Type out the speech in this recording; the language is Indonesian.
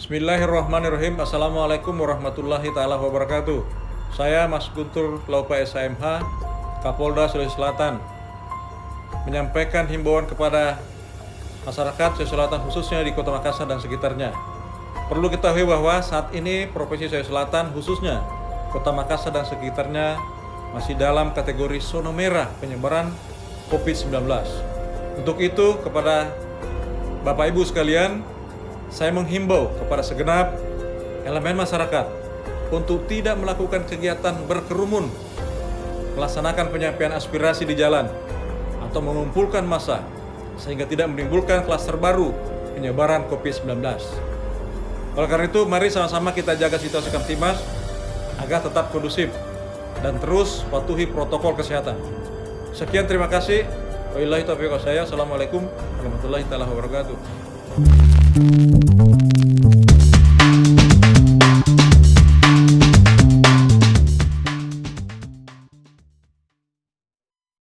Bismillahirrahmanirrahim. Assalamualaikum warahmatullahi taala wabarakatuh. Saya Mas Guntur Laupa SHMH, Kapolda Sulawesi Selatan, menyampaikan himbauan kepada masyarakat Sulawesi Selatan khususnya di Kota Makassar dan sekitarnya. Perlu ketahui bahwa saat ini Provinsi Sulawesi Selatan khususnya Kota Makassar dan sekitarnya masih dalam kategori zona merah penyebaran COVID-19. Untuk itu kepada Bapak Ibu sekalian, saya menghimbau kepada segenap elemen masyarakat untuk tidak melakukan kegiatan berkerumun, melaksanakan penyampaian aspirasi di jalan, atau mengumpulkan massa sehingga tidak menimbulkan klaster baru penyebaran COVID-19. Oleh karena itu, mari sama-sama kita jaga situasi Kamtimas agar tetap kondusif dan terus patuhi protokol kesehatan. Sekian, terima kasih. Wabillahi taufiq wal hidayah. Assalamualaikum warahmatullahi wabarakatuh.